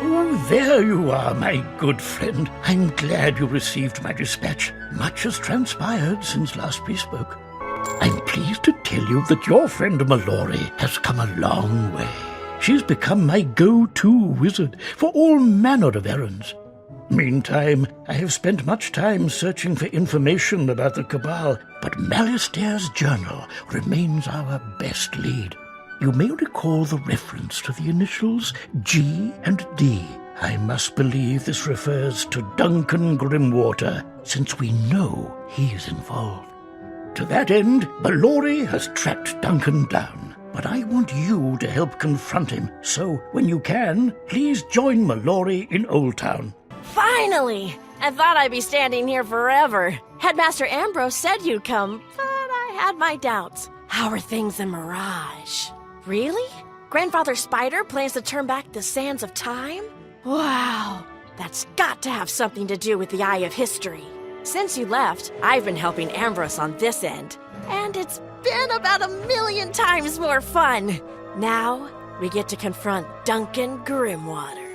Oh, there you are, my good friend. I'm glad you received my dispatch. Much has transpired since last we spoke. I'm pleased to tell you that your friend Mallory has come a long way. She's become my go-to wizard for all manner of errands. Meantime, I have spent much time searching for information about the Cabal, but Malistair's journal remains our best lead. You may recall the reference to the initials G and D. I must believe this refers to Duncan Grimwater, since we know he's involved. To that end, Mallory has tracked Duncan down, but I want you to help confront him, so when you can, please join Mallory in Old Town. Finally! I thought I'd be standing here forever. Headmaster Ambrose said you'd come, but I had my doubts. How are things in Mirage? Really? Grandfather Spider plans to turn back the sands of time? Wow! That's got to have something to do with the Eye of History. Since you left, I've been helping Ambrose on this end, and it's been about 1,000,000 times more fun. Now, we get to confront Duncan Grimwater.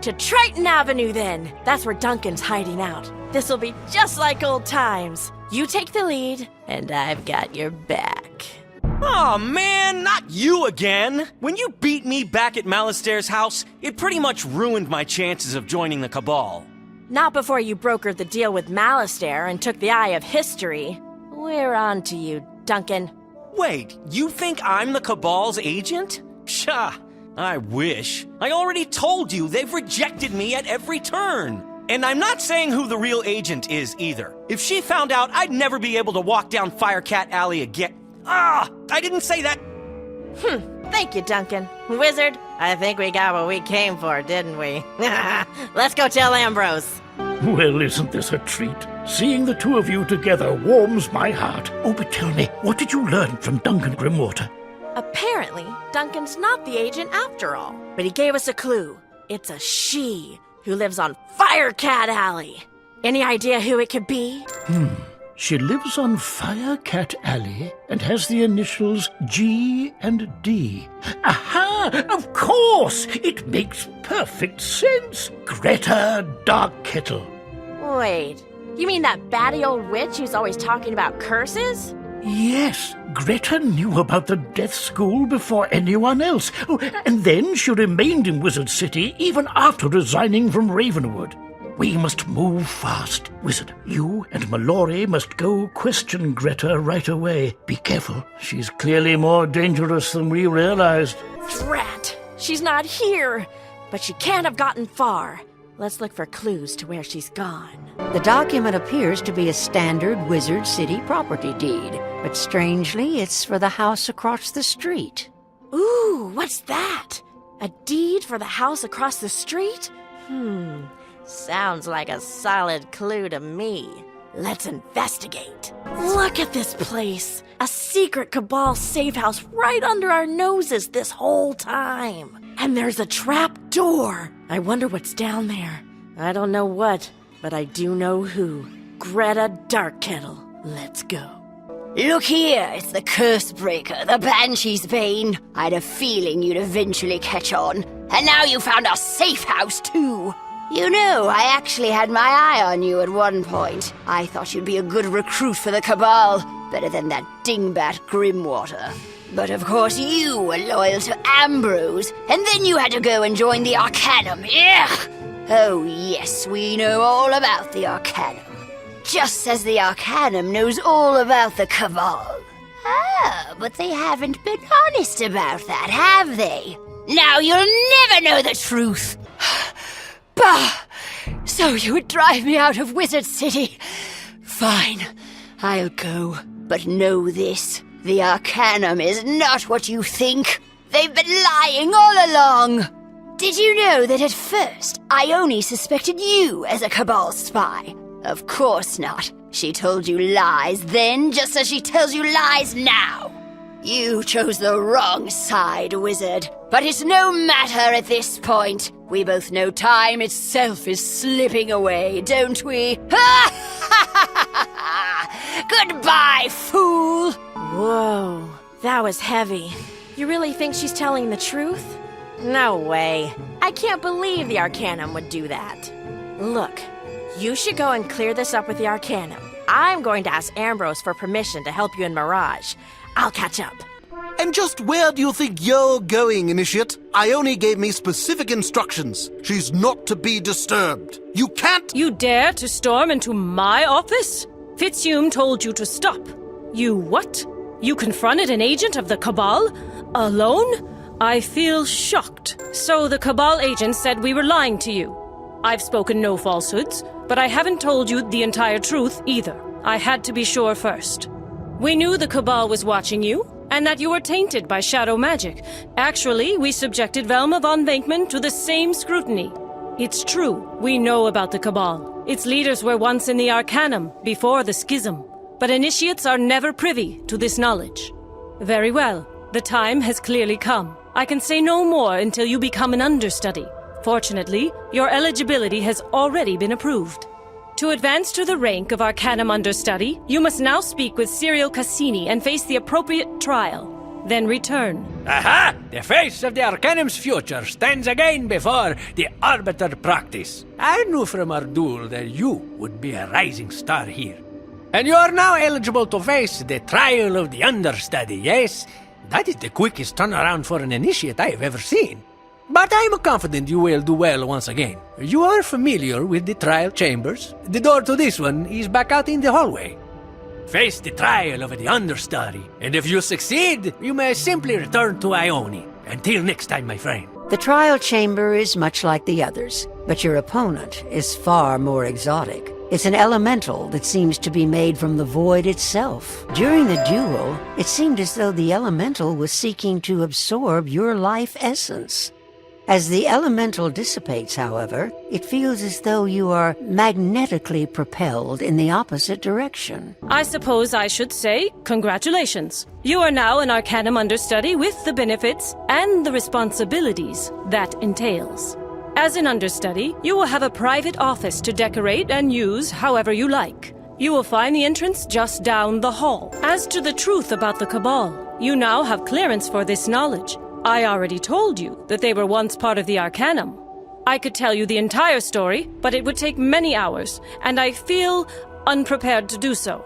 To Triton Avenue, then. That's where Duncan's hiding out. This'll be just like old times. You take the lead, and I've got your back. Aw, man, not you again! When you beat me back at Malistair's house, it pretty much ruined my chances of joining the Cabal. Not before you brokered the deal with Malistair and took the Eye of History. We're on to you, Duncan. Wait, you think I'm the Cabal's agent? Psha! I wish. I already told you they've rejected me at every turn. And I'm not saying who the real agent is either. If she found out, I'd never be able to walk down Firecat Alley again. I didn't say that. Thank you, Duncan. Wizard, I think we got what we came for, didn't we? Let's go tell Ambrose. Well, isn't this a treat? Seeing the two of you together warms my heart. Oh, but tell me, what did you learn from Duncan Grimwater? Apparently, Duncan's not the agent after all. But he gave us a clue. It's a she who lives on Firecat Alley. Any idea who it could be? She lives on Firecat Alley and has the initials G and D. Aha! Of course! It makes perfect sense. Greta Darkkettle. Wait, you mean that batty old witch who's always talking about curses? Yes, Greta knew about the Death School before anyone else. Oh, and then she remained in Wizard City even after resigning from Ravenwood. We must move fast. Wizard, you and Mallory must go question Greta right away. Be careful. She's clearly more dangerous than we realized. Drat! She's not here! But she can't have gotten far. Let's look for clues to where she's gone. The document appears to be a standard Wizard City property deed, but strangely, it's for the house across the street. Ooh, what's that? A deed for the house across the street? Sounds like a solid clue to me. Let's investigate. Look at this place. A secret Cabal safe house right under our noses this whole time. And there's a trap door. I wonder what's down there. I don't know what, but I do know who. Greta Darkkettle. Let's go. Look here, it's the Curse Breaker, the Banshee's Bane. I had a feeling you'd eventually catch on. And now you found our safe house, too. You know, I actually had my eye on you at one point. I thought you'd be a good recruit for the Cabal, better than that dingbat Grimwater. But of course you were loyal to Ambrose, and then you had to go and join the Arcanum. Ugh! Oh yes, we know all about the Arcanum. Just as the Arcanum knows all about the Cabal. Ah, but they haven't been honest about that, have they? Now you'll never know the truth. Bah! So you would drive me out of Wizard City? Fine, I'll go. But know this, the Arcanum is not what you think. They've been lying all along. Did you know that at first, I only suspected you as a Cabal spy? Of course not. She told you lies then, just as she tells you lies now. You chose the wrong side, Wizard. But it's no matter at this point. We both know time itself is slipping away, don't we? Goodbye, fool! Whoa, that was heavy. You really think she's telling the truth? No way. I can't believe the Arcanum would do that. Look, you should go and clear this up with the Arcanum. I'm going to ask Ambrose for permission to help you in Mirage. I'll catch up. And just where do you think you're going, Initiate? Ione gave me specific instructions. She's not to be disturbed. You can't— You dare to storm into my office? Fitzhume told you to stop. You what? You confronted an agent of the Cabal? Alone? I feel shocked. So the Cabal agent said we were lying to you. I've spoken no falsehoods, but I haven't told you the entire truth either. I had to be sure first. We knew the Cabal was watching you, and that you were tainted by shadow magic. Actually, we subjected Velma von Venkman to the same scrutiny. It's true, we know about the Cabal. Its leaders were once in the Arcanum, before the Schism. But initiates are never privy to this knowledge. Very well, the time has clearly come. I can say no more until you become an understudy. Fortunately, your eligibility has already been approved. To advance to the rank of Arcanum Understudy, you must now speak with Cyril Cassini and face the appropriate trial. Then return. Aha! The face of the Arcanum's future stands again before the Arbiter practice. I knew from our duel that you would be a rising star here. And you are now eligible to face the trial of the Understudy, yes? That is the quickest turnaround for an initiate I have ever seen. But I am confident you will do well once again. You are familiar with the trial chambers. The door to this one is back out in the hallway. Face the trial of the understudy, and if you succeed, you may simply return to Ione. Until next time, my friend. The trial chamber is much like the others, but your opponent is far more exotic. It's an elemental that seems to be made from the void itself. During the duel, it seemed as though the elemental was seeking to absorb your life essence. As the elemental dissipates, however, it feels as though you are magnetically propelled in the opposite direction. I suppose I should say congratulations. You are now an Arcanum Understudy with the benefits and the responsibilities that entails. As an understudy, you will have a private office to decorate and use however you like. You will find the entrance just down the hall. As to the truth about the Cabal, you now have clearance for this knowledge. I already told you that they were once part of the Arcanum. I could tell you the entire story, but it would take many hours, and I feel unprepared to do so.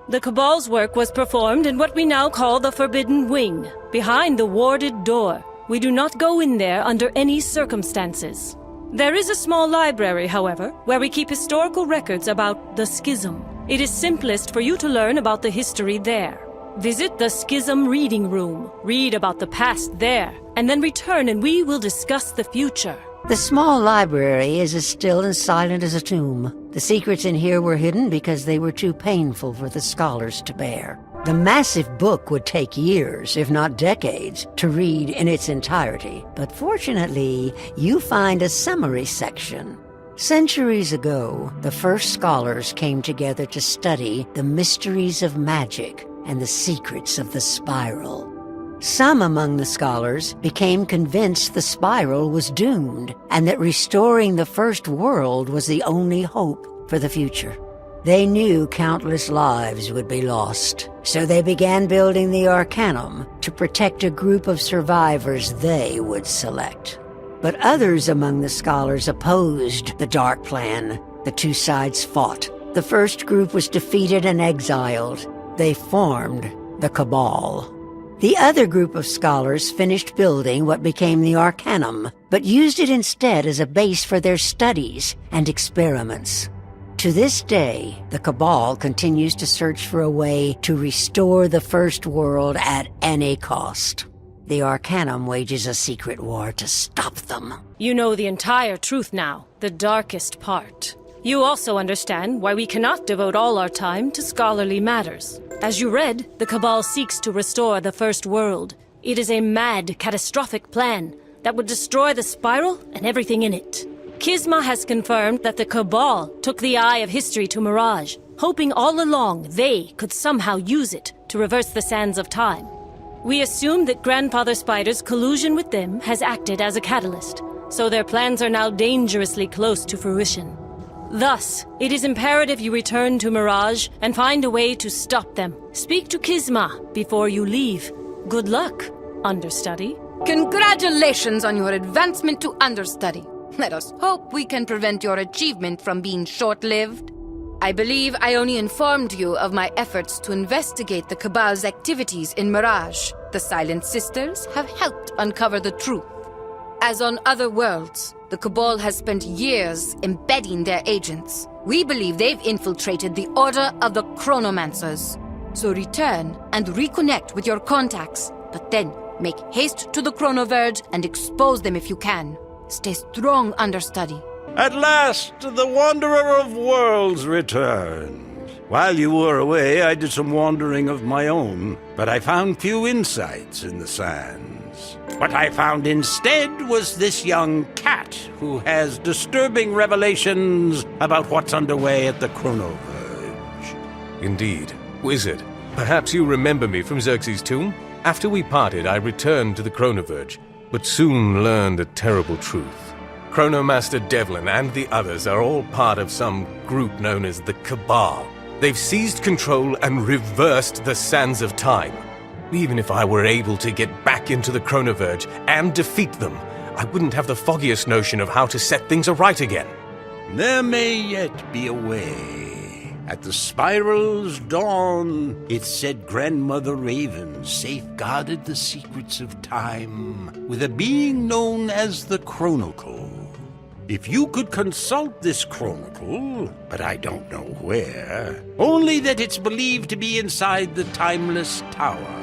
The Cabal's work was performed in what we now call the Forbidden Wing, behind the warded door. We do not go in there under any circumstances. There is a small library, however, where we keep historical records about the Schism. It is simplest for you to learn about the history there. Visit the Schism Reading Room, read about the past there, and then return and we will discuss the future. The small library is as still and silent as a tomb. The secrets in here were hidden because they were too painful for the scholars to bear. The massive book would take years, if not decades, to read in its entirety. But fortunately, you find a summary section. Centuries ago, the first scholars came together to study the mysteries of magic and the secrets of the spiral. Some among the scholars became convinced the spiral was doomed and that restoring the first world was the only hope for the future. They knew countless lives would be lost, so they began building the Arcanum to protect a group of survivors they would select. But others among the scholars opposed the dark plan. The two sides fought. The first group was defeated and exiled. They formed the Cabal. The other group of scholars finished building what became the Arcanum, but used it instead as a base for their studies and experiments. To this day, the Cabal continues to search for a way to restore the First World at any cost. The Arcanum wages a secret war to stop them. You know the entire truth now, the darkest part. You also understand why we cannot devote all our time to scholarly matters. As you read, the Cabal seeks to restore the First World. It is a mad, catastrophic plan that would destroy the spiral and everything in it. Kisma has confirmed that the Cabal took the Eye of History to Mirage, hoping all along they could somehow use it to reverse the sands of time. We assume that Grandfather Spider's collusion with them has acted as a catalyst, so their plans are now dangerously close to fruition. Thus, it is imperative you return to Mirage and find a way to stop them. Speak to Kisma before you leave. Good luck, understudy. Congratulations on your advancement to understudy. Let us hope we can prevent your achievement from being short-lived. I believe I only informed you of my efforts to investigate the Cabal's activities in Mirage. The Silent Sisters have helped uncover the truth. As on other worlds, the Cabal has spent years embedding their agents. We believe they've infiltrated the Order of the Chronomancers. So return and reconnect with your contacts, but then make haste to the Chronoverge and expose them if you can. Stay strong, understudy. At last, the Wanderer of Worlds returned. While you were away, I did some wandering of my own, but I found few insights in the sands. What I found instead was this young cat who has disturbing revelations about what's underway at the Chronoverge. Indeed. Wizard, perhaps you remember me from Xerxes' tomb? After we parted, I returned to the Chronoverge, but soon learned a terrible truth. Chronomaster Devlin and the others are all part of some group known as the Cabal. They've seized control and reversed the sands of time. Even if I were able to get back into the Chronoverge and defeat them, I wouldn't have the foggiest notion of how to set things aright again. There may yet be a way. At the Spiral's dawn, it said Grandmother Raven safeguarded the secrets of time with a being known as the Chronicle. If you could consult this Chronicle, but I don't know where, only that it's believed to be inside the Timeless Tower.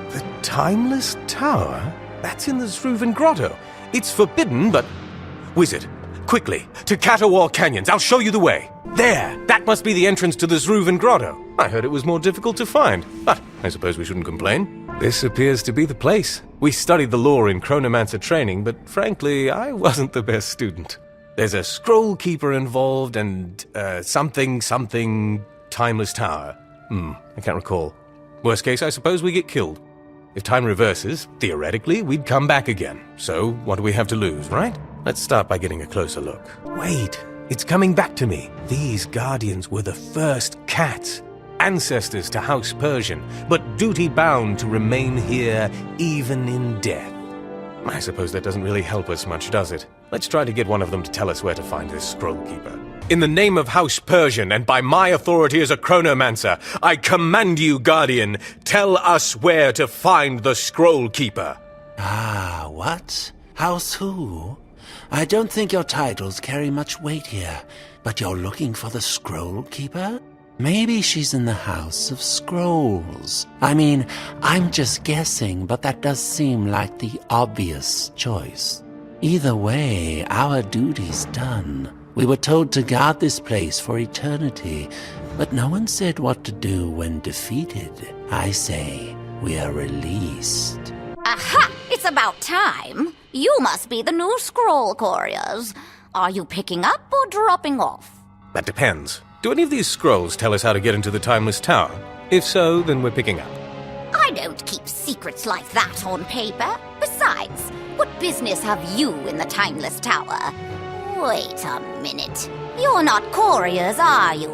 The Timeless Tower? That's in the Zruvan Grotto. It's forbidden, but... Wizard, quickly, to Caterwall Canyons. I'll show you the way. There! That must be the entrance to the Zruvan Grotto. I heard it was more difficult to find, but I suppose we shouldn't complain. This appears to be the place. We studied the lore in Chronomancer training, but frankly, I wasn't the best student. There's a scroll keeper involved and, something Timeless Tower. I can't recall. Worst case, I suppose we get killed. If time reverses, theoretically, we'd come back again. So, what do we have to lose, right? Let's start by getting a closer look. Wait, it's coming back to me. These Guardians were the first cats. Ancestors to House Persian, but duty-bound to remain here even in death. I suppose that doesn't really help us much, does it? Let's try to get one of them to tell us where to find this scroll keeper. In the name of House Persian, and by my authority as a chronomancer, I command you, Guardian, tell us where to find the scroll keeper. Ah, what? House who? I don't think your titles carry much weight here, but you're looking for the scroll keeper? Maybe she's in the House of Scrolls. I mean, I'm just guessing, but that does seem like the obvious choice. Either way, our duty's done. We were told to guard this place for eternity, but no one said what to do when defeated. I say we are released. Aha! It's about time. You must be the new scroll couriers. Are you picking up or dropping off? That depends. Do any of these scrolls tell us how to get into the Timeless Tower? If so, then we're picking up. I don't keep secrets like that on paper. Besides, what business have you in the Timeless Tower? Wait a minute. You're not couriers, are you?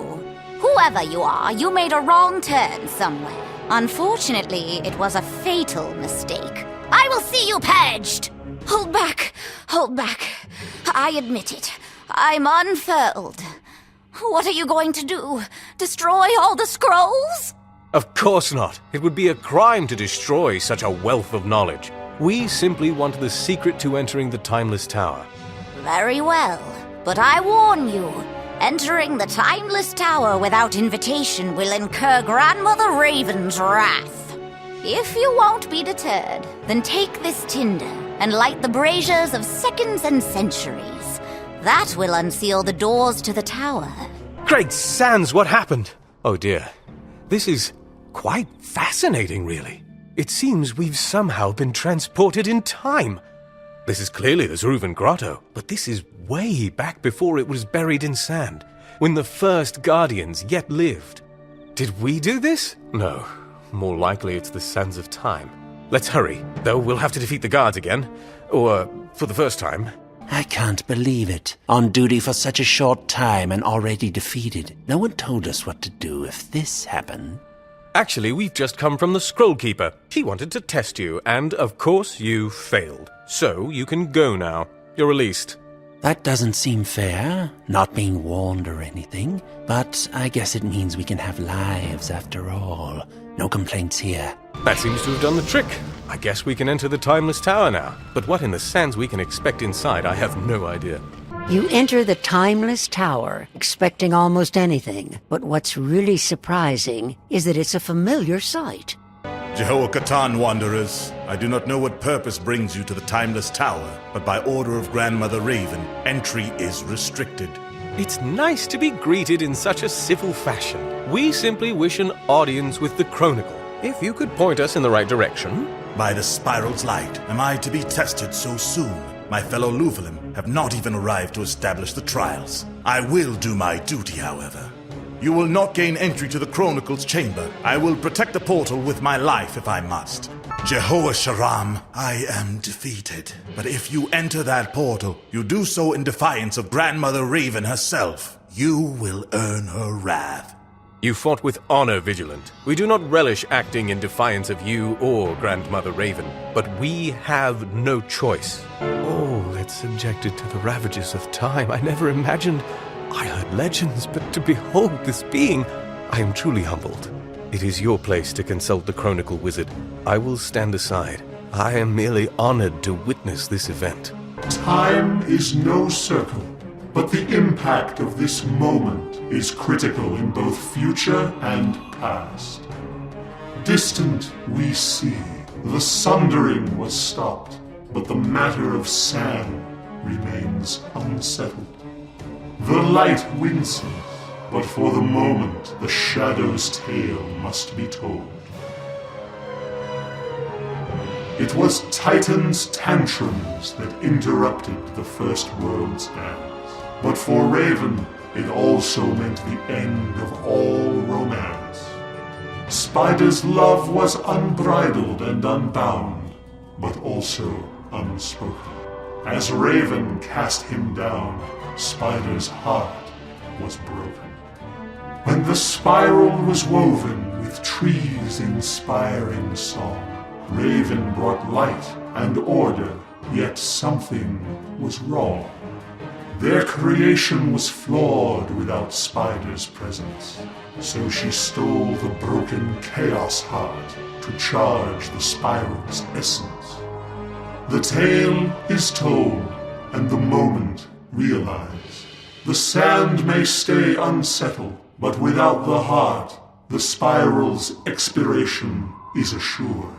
Whoever you are, you made a wrong turn somewhere. Unfortunately, it was a fatal mistake. I will see you purged! Hold back! Hold back! I admit it. I'm unfurled. What are you going to do? Destroy all the scrolls? Of course not. It would be a crime to destroy such a wealth of knowledge. We simply want the secret to entering the Timeless Tower. Very well. But I warn you, entering the Timeless Tower without invitation will incur Grandmother Raven's wrath. If you won't be deterred, then take this tinder and light the braziers of seconds and centuries. That will unseal the doors to the tower. Great Sans, what happened? Oh dear. This is quite fascinating, really. It seems we've somehow been transported in time. This is clearly the Zruvan Grotto, but this is way back before it was buried in sand, when the first Guardians yet lived. Did we do this? No. More likely it's the sands of time. Let's hurry, though we'll have to defeat the guards again. Or, for the first time. I can't believe it. On duty for such a short time and already defeated. No one told us what to do if this happened. Actually, we've just come from the Scroll Keeper. He wanted to test you, and of course you failed. So you can go now. You're released. That doesn't seem fair, not being warned or anything. But I guess it means we can have lives after all. No complaints here. That seems to have done the trick. I guess we can enter the Timeless Tower now. But what in the sands we can expect inside, I have no idea. You enter the Timeless Tower, expecting almost anything. But what's really surprising is that it's a familiar sight. Jehoiacatan wanderers, I do not know what purpose brings you to the Timeless Tower, but by order of Grandmother Raven, entry is restricted. It's nice to be greeted in such a civil fashion. We simply wish an audience with the Chronicle. If you could point us in the right direction. By the Spiral's light, am I to be tested so soon? My fellow Luvalim have not even arrived to establish the trials. I will do my duty, however. You will not gain entry to the Chronicle's chamber. I will protect the portal with my life if I must. Jehoiasharam, I am defeated. But if you enter that portal, you do so in defiance of Grandmother Raven herself. You will earn her wrath. You fought with honor, Vigilant. We do not relish acting in defiance of you or Grandmother Raven, but we have no choice. Oh, it's subjected to the ravages of time. I never imagined. I heard legends, but to behold this being, I am truly humbled. It is your place to consult the Chronicle Wizard. I will stand aside. I am merely honored to witness this event. Time is no circle, but the impact of this moment is critical in both future and past. Distant we see, the sundering was stopped, but the matter of sand remains unsettled. The light winces, but for the moment the shadow's tale must be told. It was Titan's tantrums that interrupted the First World's dance. But for Raven, it also meant the end of all romance. Spider's love was unbridled and unbound, but also unspoken. As Raven cast him down, Spider's heart was broken. When the spiral was woven with trees inspiring song, Raven brought light and order, yet something was wrong. Their creation was flawed without Spider's presence, so she stole the broken chaos heart to charge the spiral's essence. The tale is told, and the moment realized. The sand may stay unsettled, but without the heart, the spiral's expiration is assured.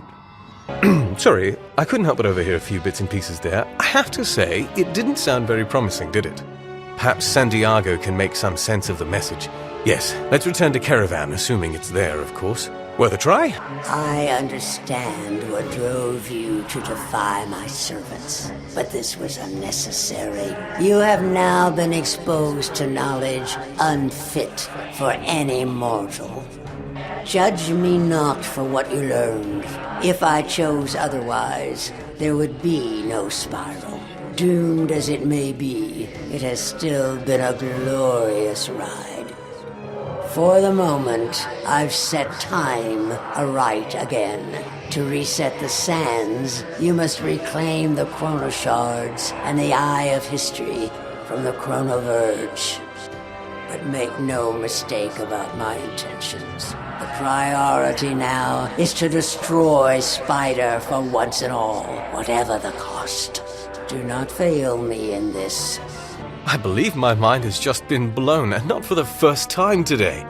Sorry, I couldn't help but overhear a few bits and pieces there. I have to say, it didn't sound very promising, did it? Perhaps Santiago can make some sense of the message. Yes, let's return to Caravan, assuming it's there, of course. Worth a try? I understand what drove you to defy my servants, but this was unnecessary. You have now been exposed to knowledge unfit for any mortal. Judge me not for what you learned. If I chose otherwise, there would be no spiral. Doomed as it may be, it has still been a glorious ride. For the moment, I've set time aright again. To reset the sands, you must reclaim the chrono shards and the Eye of History from the chrono verge. But make no mistake about my intentions. The priority now is to destroy Spider for once and all, whatever the cost. Do not fail me in this. I believe my mind has just been blown, and not for the first time today.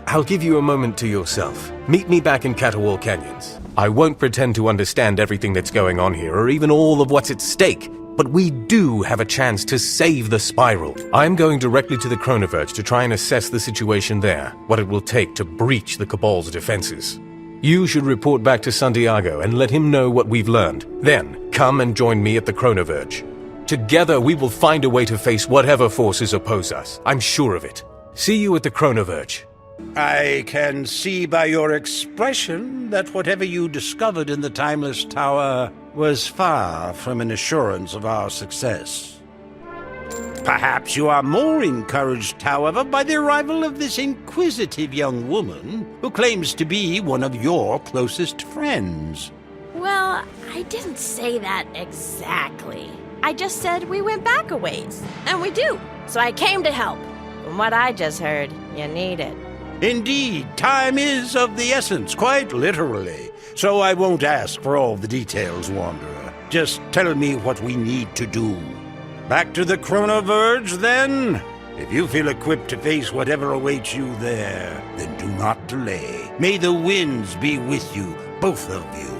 I'll give you a moment to yourself. Meet me back in Caterwall Canyons. I won't pretend to understand everything that's going on here, or even all of what's at stake. But we do have a chance to save the Spiral. I'm going directly to the Chronoverge to try and assess the situation there, what it will take to breach the Cabal's defenses. You should report back to Santiago and let him know what we've learned. Then, come and join me at the Chronoverge. Together, we will find a way to face whatever forces oppose us. I'm sure of it. See you at the Chronoverge. I can see by your expression that whatever you discovered in the Timeless Tower was far from an assurance of our success. Perhaps you are more encouraged, however, by the arrival of this inquisitive young woman who claims to be one of your closest friends. Well, I didn't say that exactly. I just said we went back a ways, and we do. So I came to help. From what I just heard, you need it. Indeed, time is of the essence, quite literally. So I won't ask for all the details, Wanderer. Just tell me what we need to do. Back to the Chronoverge, then? If you feel equipped to face whatever awaits you there, then do not delay. May the winds be with you, both of you.